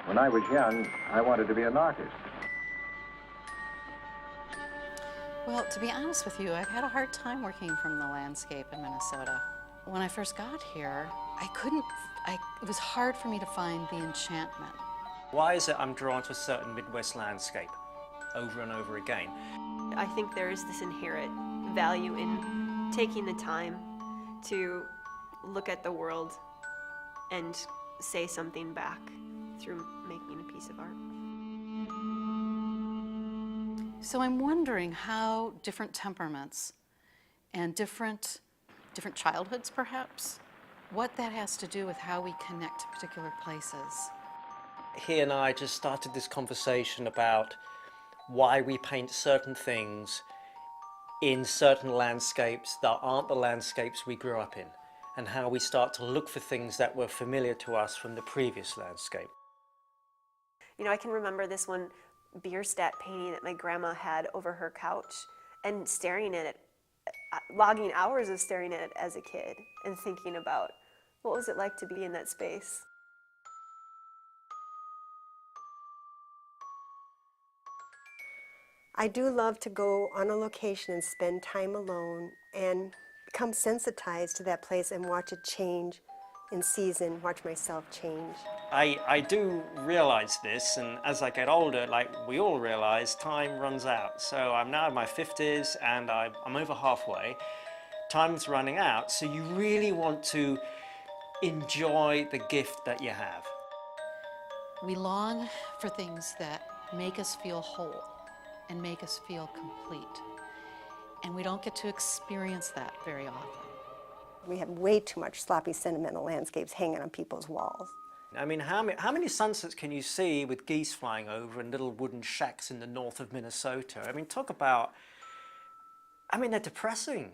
When I was young, I wanted to be an artist. Well, to be honest with you, I've had a hard time working from the landscape in Minnesota. When I first got here, it was hard for me to find the enchantment. Why is it I'm drawn to a certain Midwest landscape over and over again? I think there is this inherent value in taking the time to look at the world and say something back through making a piece of art. So I'm wondering how different temperaments and different childhoods, perhaps, what that has to do with how we connect to particular places. He and I just started this conversation about why we paint certain things in certain landscapes that aren't the landscapes we grew up in, and how we start to look for things that were familiar to us from the previous landscape. You know, I can remember this one Bierstadt painting that my grandma had over her couch and staring at it, logging hours of staring at it as a kid and thinking about what was it like to be in that space. I do love to go on a location and spend time alone and become sensitized to that place and watch it change in season, watch myself change. I do realize this, and as I get older, like we all realize, time runs out. So I'm now in my 50s and I'm over halfway. Time's running out, so you really want to enjoy the gift that you have. We long for things that make us feel whole and make us feel complete. And we don't get to experience that very often. We have way too much sloppy, sentimental landscapes hanging on people's walls. I mean, how many sunsets can you see with geese flying over and little wooden shacks in the north of Minnesota? I mean, talk about, they're depressing.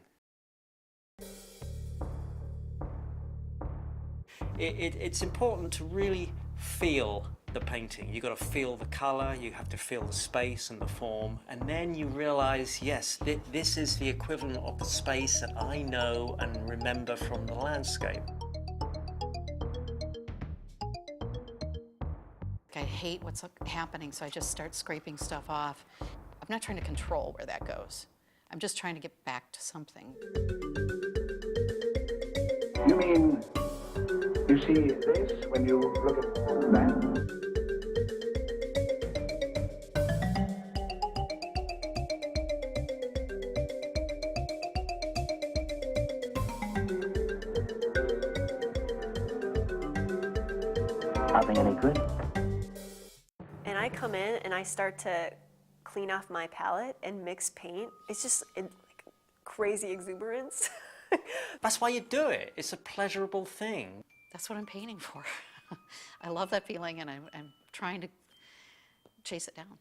It's important to really feel the painting. You've got to feel the color, you have to feel the space and the form, and then you realize, yes, this is the equivalent of the space that I know and remember from the landscape. I hate what's happening, so I just start scraping stuff off. I'm not trying to control where that goes. I'm just trying to get back to something. You mean, you see this when you look at that? Nothing any good. And I come in and I start to clean off my palette and mix paint. It's just like crazy exuberance. That's why you do it. It's a pleasurable thing. That's what I'm painting for. I love that feeling, and I'm trying to chase it down.